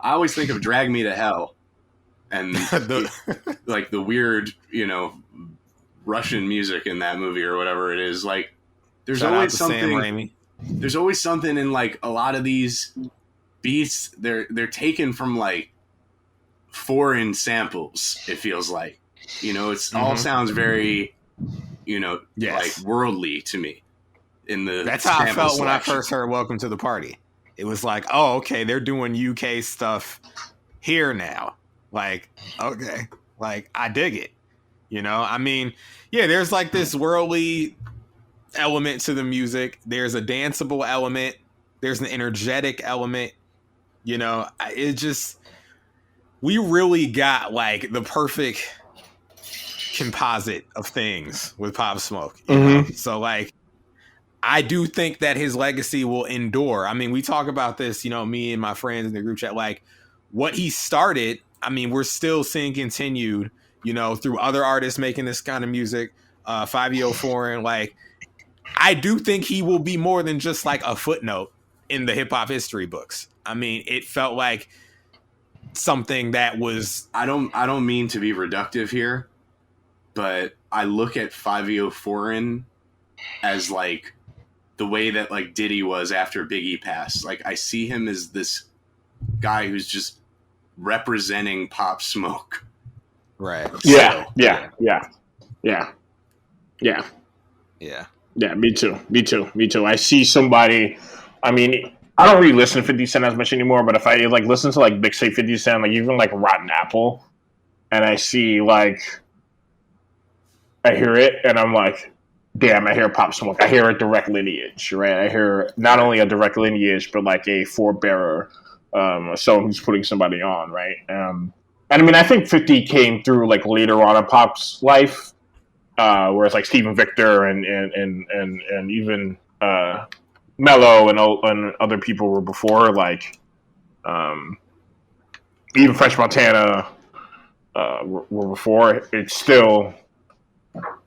I always think of Drag Me to Hell and like the weird, you know, Russian music in that movie or whatever it is. Like, there's shout out always to something. Sam Raimi. there's always something in like a lot of these beats. They're taken from like foreign samples. It feels like, it's all sounds very, like worldly to me. That's how I felt when I first heard "Welcome to the Party." It was like, oh, okay, they're doing UK stuff here now. Like, okay, like I dig it. I mean, yeah, there's like this worldly element to the music. There's a danceable element. There's an energetic element. It just, we really got like the perfect composite of things with Pop Smoke. So like, I do think that his legacy will endure. I mean, we talk about this, me and my friends in the group chat, like what he started. I mean, we're still seeing continued, through other artists making this kind of music. 504 and like, I do think he will be more than just like a footnote in the hip hop history books. I mean, it felt like something that was. I don't mean to be reductive here, but I look at 504 as like the way that like Diddy was after Biggie passed. Like I see him as this guy who's just representing Pop Smoke. Right. Yeah. Me too. I see somebody. I mean, I don't really listen to 50 Cent as much anymore, but if I like listen to like Big Say 50 Cent, like even like Rotten Apple, and I see like, I hear it and I'm like, damn, I hear Pop Smoke. I hear a direct lineage, right? I hear not only a direct lineage, but like a forebearer, someone who's putting somebody on, right? And I mean, I think 50 came through like later on in Pop's life, whereas like Stephen Victor and even Mello and other people were before, like even French Montana were before. It's still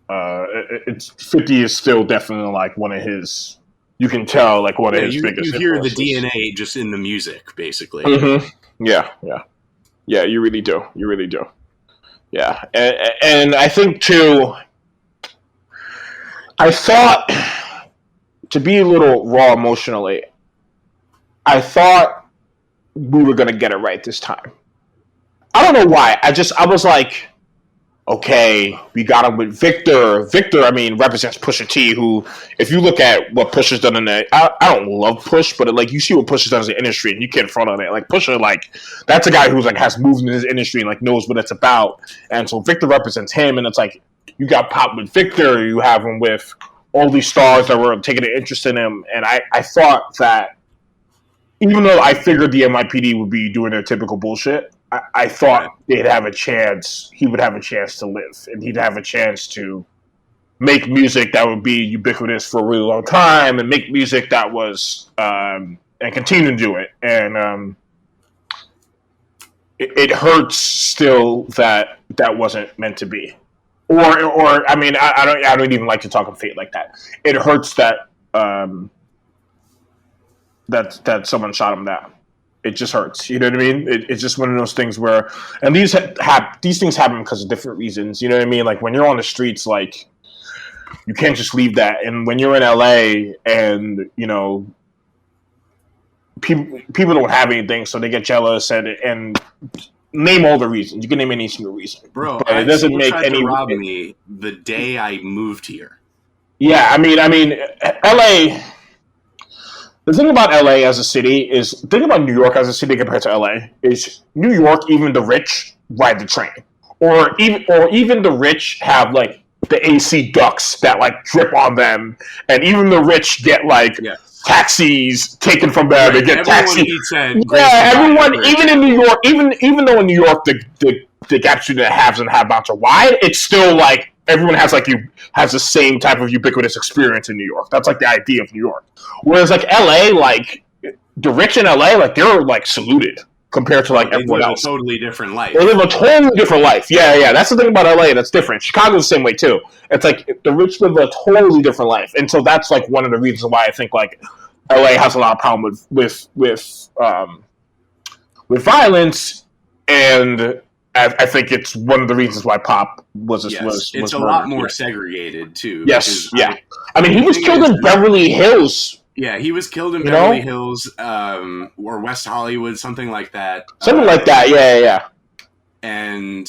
it's 50 is still definitely like one of his. You can tell like one of his biggest. You hear the DNA just in the music, basically. Yeah. You really do. Yeah, and I think too. I thought, to be a little raw emotionally, I thought we were going to get it right this time. I don't know why. I was like, okay, we got him with Victor. Victor, I mean, represents Pusha T, who, if you look at what Pusha's done in the, I don't love Push, but like you see what Pusha's done in the industry, and you can't front on it. Like Pusha, like that's a guy who's like has moved in this industry and like knows what it's about, and so Victor represents him, and it's like you got Pop with Victor, you have him with all these stars that were taking an interest in him, and I thought that even though I figured the NYPD would be doing their typical bullshit, I thought they'd have a chance. He would have a chance to live, and he'd have a chance to make music that would be ubiquitous for a really long time, and make music that was and continue to do it. And it hurts still that wasn't meant to be. Or I mean, I don't even like to talk of fate like that. It hurts that that someone shot him down. It just hurts. You know what I mean? It's just one of those things where, and these things happen because of different reasons. You know what I mean? Like when you're on the streets, like you can't just leave that. And when you're in LA, and people don't have anything, so they get jealous and name all the reasons. You can name any single reason, bro. But it doesn't make any. Rob me the day I moved here. Yeah, I mean, LA. The thing about LA as a city is, the thing about New York as a city compared to LA is New York, even the rich ride the train, or even the rich have like the AC ducts that like drip on them, and even the rich get like taxis taken from them. They get taxis. Yeah, everyone, even in New York, even though in New York the gap between the haves and have-nots are wide, it's still like everyone has the same type of ubiquitous experience in New York. That's like the idea of New York. Whereas like LA, like the rich in LA, like they're like saluted compared to like everyone else. They live a totally different life. They live a totally different life. Yeah. That's the thing about LA that's different. Chicago's the same way too. It's like the rich live a totally different life, and so that's like one of the reasons why I think like LA has a lot of problem with violence, and I think it's one of the reasons why Pop was it's a lot more segregated too. Yes, yeah. I mean, he was killed in Beverly Hills Yeah, he was killed in You Beverly know? Hills, or West Hollywood, something like that. Something like that. Yeah. And,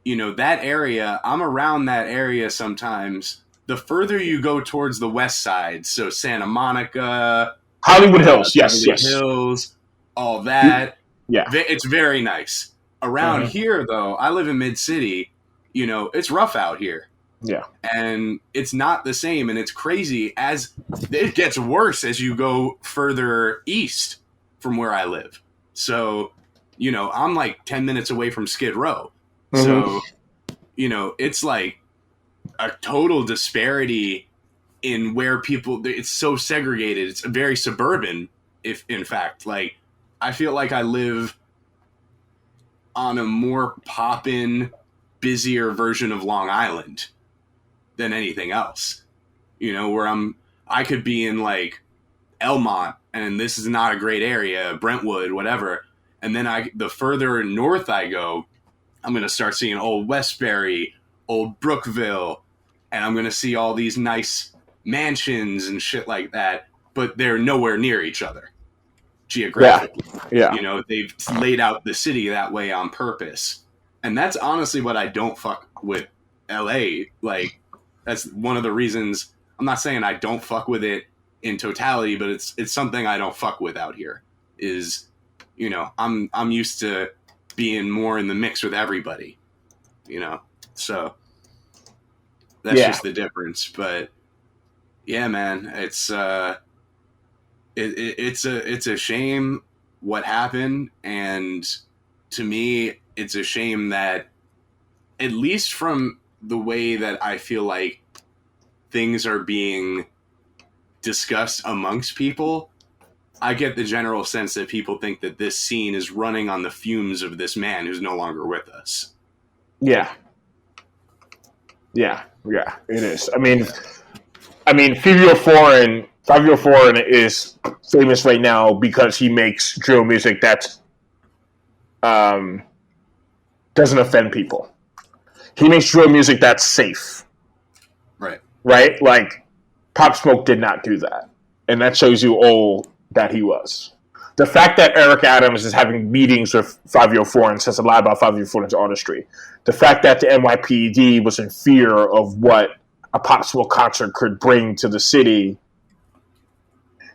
that area, I'm around that area sometimes. The further you go towards the west side, so Santa Monica, Hollywood Hills. Yes. Beverly Hills, all You- that, Yeah. it's very nice. Around here, though, I live in Mid-City, it's rough out here. Yeah. And it's not the same, and it's crazy as it gets worse as you go further east from where I live. So, I'm like 10 minutes away from Skid Row. So, it's like a total disparity in where it's so segregated. It's very suburban, if in fact, like, I feel like I live on a more poppin', busier version of Long Island than anything else, where I could be in like Elmont, and this is not a great area, Brentwood, whatever. And then the further north I go, I'm going to start seeing old Westbury, old Brookville, and I'm going to see all these nice mansions and shit like that, but they're nowhere near each other geographically. Yeah. They've laid out the city that way on purpose. And that's honestly what I don't fuck with LA. Like, that's one of the reasons. I'm not saying I don't fuck with it in totality, but it's something I don't fuck with out here. Is, I'm used to being more in the mix with everybody, so that's just the difference. But yeah, man, it's it's a shame what happened, and to me, it's a shame that, at least from the way that I feel like things are being discussed amongst people, I get the general sense that people think that this scene is running on the fumes of this man who's no longer with us. Yeah, it is. I mean, Fabio Foreign is famous right now because he makes drill music that doesn't offend people. He makes drill music that's safe. Right? Like, Pop Smoke did not do that. And that shows you all that he was. The fact that Eric Adams is having meetings with Fabio Foreign says a lot about Fabio Foreign's artistry. The fact that the NYPD was in fear of what a Pop Smoke concert could bring to the city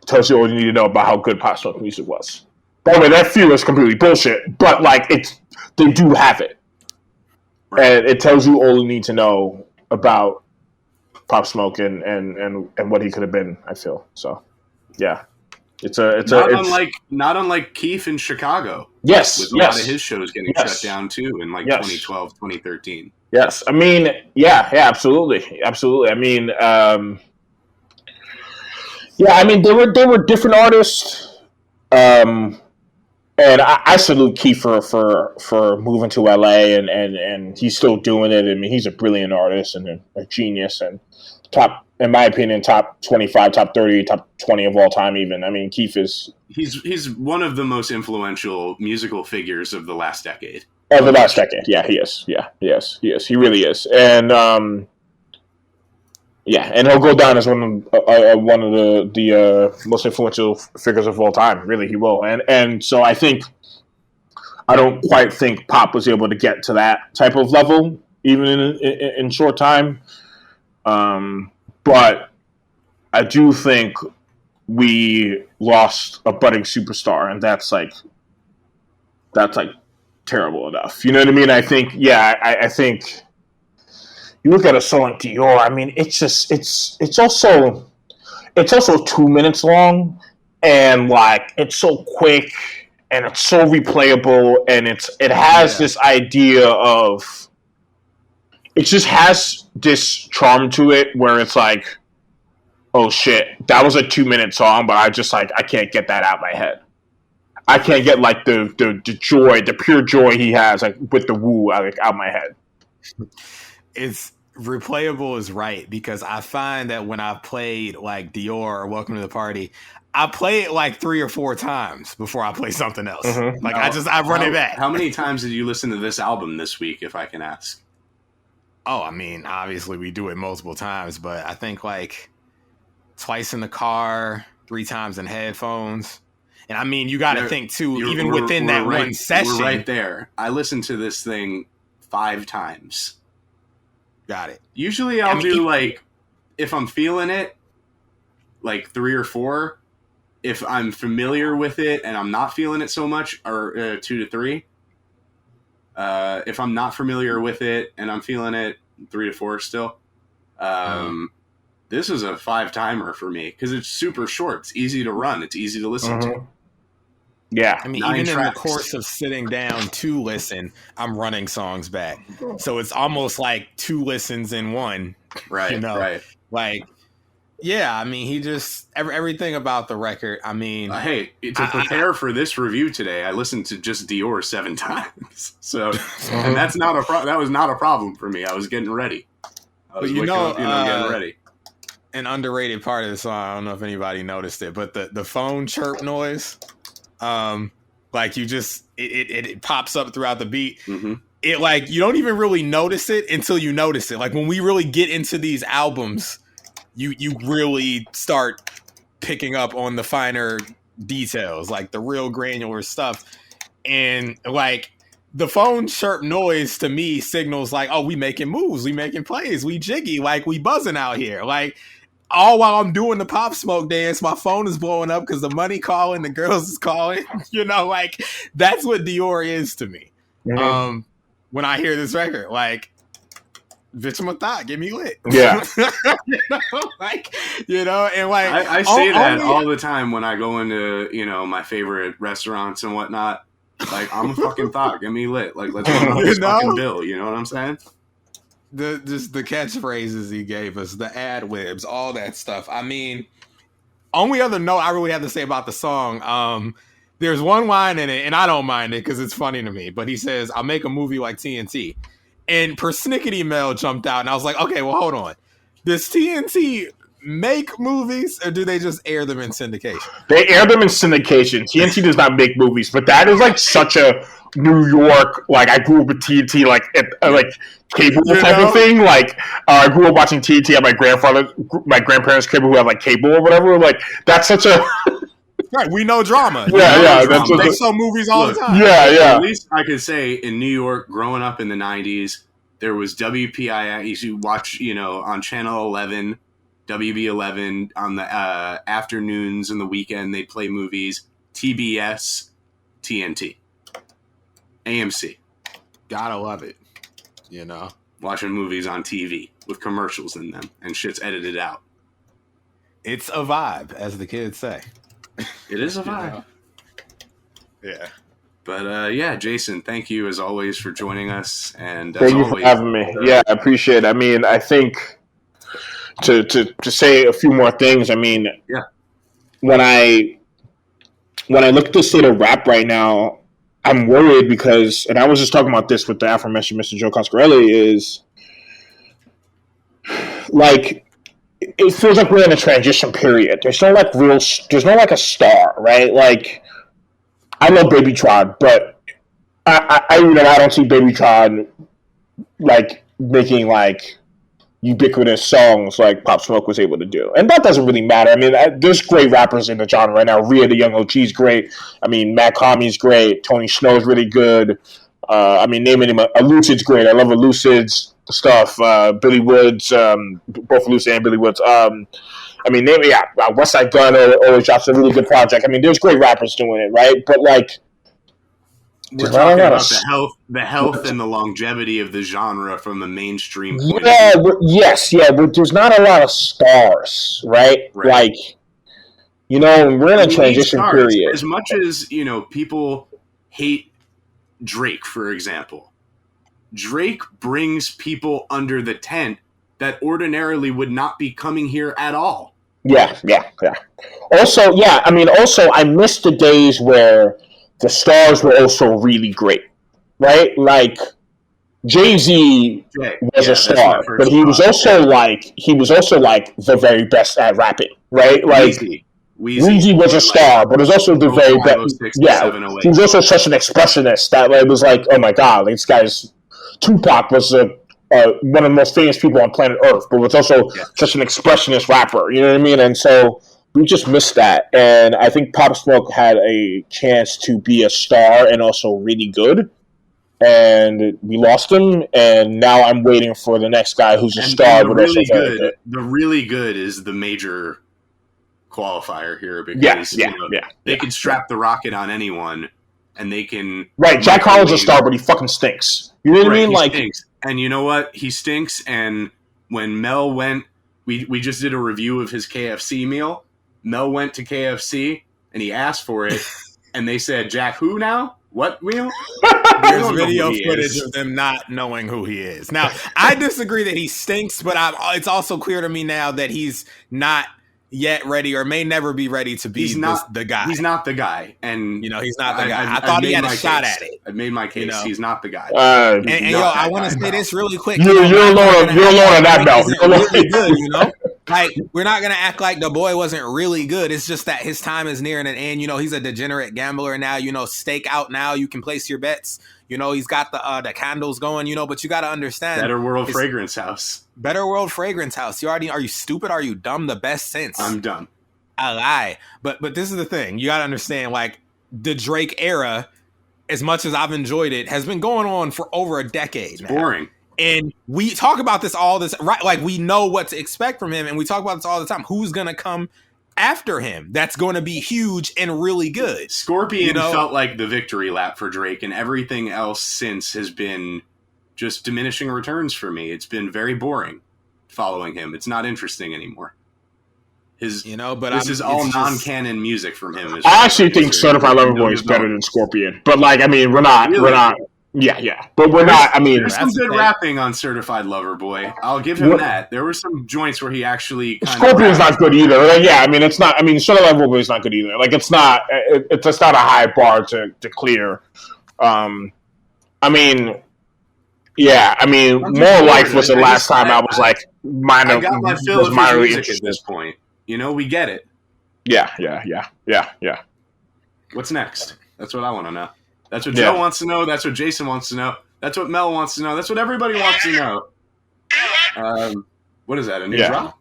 tells you all you need to know about how good Pop Smoke music was. By the way, that fear is completely bullshit, but like, they do have it. And it tells you all you need to know about Pop Smoke and what he could have been, I feel. So, yeah. Not unlike Keith in Chicago. Yes. With a lot of his shows getting shut down too in like 2012, 2013. Yes. I mean, yeah, absolutely. I mean, there were different artists. And I salute Keith for moving to LA and he's still doing it. I mean, he's a brilliant artist and a genius and in my opinion, top 25, top 30, top 20 of all time even. I mean, Keith is... He's one of the most influential musical figures of the last decade. Of the last decade, yeah, he is. Yeah, he is. He really is. And, and he'll go down as one of the most influential figures of all time. Really, he will. And so I don't quite think Pop was able to get to that type of level, even in short time. But I do think we lost a budding superstar, and that's terrible enough. You know what I mean? I think, I think you look at a song like Dior. I mean, it's also 2 minutes long, and like it's so quick and it's so replayable, and it has this idea of. It just has this charm to it where it's like, oh shit, that was a 2-minute song, but I can't get that out of my head. I can't get like the joy, the pure joy he has like with the woo out of my head. It's replayable is right, because I find that when I've played like Dior or Welcome to the Party, I play it like 3 or 4 times before I play something else. Mm-hmm. Like I run it back. How many times did you listen to this album this week, if I can ask? Oh, I mean, obviously we do it multiple times, but I think like twice in the car, 3 times in headphones. And I mean, you got to think too, even within that one session. We're right there. I listened to this thing 5 times. Got it. Usually I'll do like, if I'm feeling it, like 3 or 4. If I'm familiar with it and I'm not feeling it so much, or 2 to 3. If I'm not familiar with it and I'm feeling it, 3 to 4 still. This is a 5-timer for me because it's super short. It's easy to run. It's easy to listen to. Yeah. I mean, even in the course of sitting down to listen, I'm running songs back. So it's almost like 2 listens in one. Right. Right. Like, yeah, I mean, he just everything about the record. I mean, hey, to prepare for this review today, I listened to just Dior 7 times. So, and that's not that was not a problem for me. I was getting ready. I was getting ready. An underrated part of the song. I don't know if anybody noticed it, but the phone chirp noise, like you just it pops up throughout the beat. Mm-hmm. It like you don't even really notice it until you notice it. Like when we really get into these albums, you really start picking up on the finer details, like the real granular stuff. And like the phone chirp noise to me signals like, oh, we making moves, we making plays, we jiggy, like we buzzing out here. Like all while I'm doing the Pop Smoke dance, my phone is blowing up because the money calling, the girls is calling. You know, like that's what Dior is to me. Mm-hmm. When I hear this record, like, bitch, I'm a thought, get me lit. Yeah. And like I say that all the time when I go into, my favorite restaurants and whatnot. Like, I'm a fucking thought, get me lit. Like, let's go this fucking bill. You know what I'm saying? The catchphrases he gave us, the ad libs, all that stuff. I mean, only other note I really have to say about the song, there's one line in it, and I don't mind it because it's funny to me, but he says, I'll make a movie like TNT. And Persnickety Mel jumped out, and I was like, okay, well, hold on. Does TNT make movies, or do they just air them in syndication? They air them in syndication. TNT does not make movies, but that is like such a New York, like I grew up with TNT, like cable type of thing. Like I grew up watching TNT at my grandparents' cable who had like cable or whatever. Like that's such a right. We know drama. Yeah. They sell movies all the time. Yeah. At least I could say in New York, growing up in the '90s, there was WPI. I used to watch, on Channel 11, WB11 on the afternoons and the weekend. They'd play movies. TBS, TNT. AMC. Gotta love it. Watching movies on TV with commercials in them and shit's edited out. It's a vibe, as the kids say. It is a vibe. Yeah. But Jason, thank you as always for joining us. And thank you for having me. Yeah, I appreciate it. I mean, I think to say a few more things, I mean, when I look at the state of rap right now, I'm worried because, and I was just talking about this with the aforementioned Mr. Joe Coscarelli, is like it feels like we're in a transition period. There's no a star, right? Like I love Baby Tron, but I don't see Baby Tron like making like ubiquitous songs like Pop Smoke was able to do. And that doesn't really matter. I mean, there's great rappers in the genre right now. Rhea the Young OG's great. I mean, Matt Commy's great. Tony Snow's really good. Name him. Lucid's great. I love Lucid's stuff. Billy Woods, both Lucid and Billy Woods. West Side Gun always drops a really good project. I mean, there's great rappers doing it, right? But like, we're talking about the health and the longevity of the genre from a mainstream point of view. But there's not a lot of stars, right? Like, we're in a transition period. As much as, people hate Drake, for example. Drake brings people under the tent that ordinarily would not be coming here at all. Yeah. Also, I miss the days where the stars were also really great, right? Like Jay-Z was a star, but he was also like the very best at rapping, right? Like Weezy was a star, but was also the very best. Yeah, he was also such an expressionist that it was like, oh my god, this guy's Tupac was one of the most famous people on planet Earth, but was also such an expressionist rapper. You know what I mean? And so We just missed that, and I think Pop Smoke had a chance to be a star and also really good, and we lost him. And now I'm waiting for the next guy who's a star, but also very good. The really good is the major qualifier here because they can strap the rocket on anyone, and they can. Right, Jack Harlow's a star, but he fucking stinks. You know what I mean? Like, stinks. And you know what? He stinks. And when Mel went, we just did a review of his KFC meal. Mel went to KFC and he asked for it, and they said, "Jack, who now? What meal?" There's video footage of them not knowing who he is. Now, I disagree that he stinks, but it's also clear to me now that he's not yet ready or may never be ready to be the guy. He's not the guy. And he's not the guy. I thought he had a shot at it. I made my case. He's not the guy. I want to say this really quick. You're alone on that belt. Really good, Like, we're not going to act like the boy wasn't really good. It's just that his time is nearing an end. He's a degenerate gambler now. Stake out now. You can place your bets. He's got the candles going, but you got to understand. Better World Fragrance House. Better World Fragrance House. Are you stupid? Are you dumb? The best sense. I'm dumb. I lie. But this is the thing. You got to understand, like, the Drake era, as much as I've enjoyed it, has been going on for over a decade. It's boring. And we talk about this all this, right? Like, we know what to expect from him, and we talk about this all the time. Who's going to come after him? That's going to be huge and really good. Scorpion felt like the victory lap for Drake, and everything else since has been just diminishing returns for me. It's been very boring following him. It's not interesting anymore. This is all non-canon music from him. I actually think Certified Lover Boy is better than Scorpion, but we're not. Yeah, but we're not. There's some good rapping on Certified Lover Boy. I'll give him that. There were some joints where he actually. Scorpion's not good either. It's not. Certified Lover Boy is not good either. Like, it's not. It's just not a high bar to clear. More Life was the last time I was like minor. I got my fill of his music at this point. We get it. Yeah. What's next? That's what I want to know. That's what Joe wants to know. That's what Jason wants to know. That's what Mel wants to know. That's what everybody wants to know. What is that? A new drop?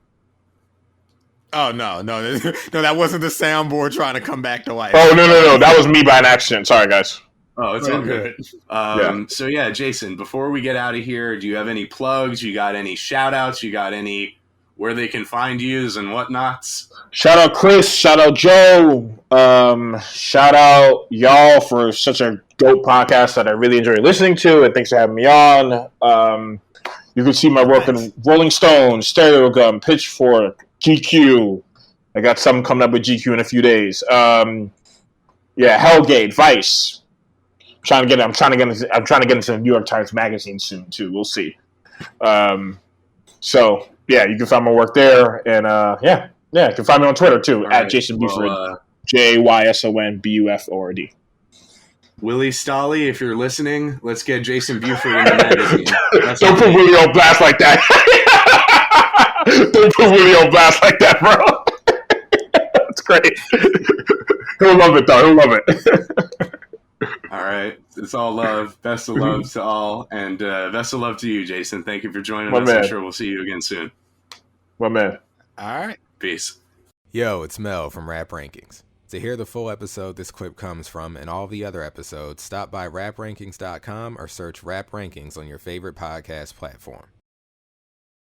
Oh, no. No, that wasn't the soundboard trying to come back to life. Oh, no. That was me by an accident. Sorry, guys. Oh, it's all good. So, Jason, before we get out of here, do you have any plugs? You got any shout-outs? You got any where they can find yous and whatnots? Shout out Chris. Shout out Joe. Shout out y'all for such a dope podcast that I really enjoy listening to, and thanks for having me on. You can see my work in Rolling Stone, Stereo Gum, Pitchfork, GQ. I got something coming up with GQ in a few days. Hellgate, Vice. I'm trying to get into the New York Times Magazine soon too. We'll see. You can find my work there, and you can find me on Twitter too at Jason Buford, JYSONBUFORD. Willie Stolly, if you're listening, let's get Jason Buford in the magazine. Don't put Willie on blast like that. Don't put Willie on blast like that, bro. That's great. He'll love it, though. He'll love it. All right. It's all love. Best of love to all. And best of love to you, Jason. Thank you for joining us. I'm sure we'll see you again soon. My man. All right. Peace. Yo, it's Mel from Rap Rankings. To hear the full episode this clip comes from and all the other episodes, stop by raprankings.com or search Rap Rankings on your favorite podcast platform.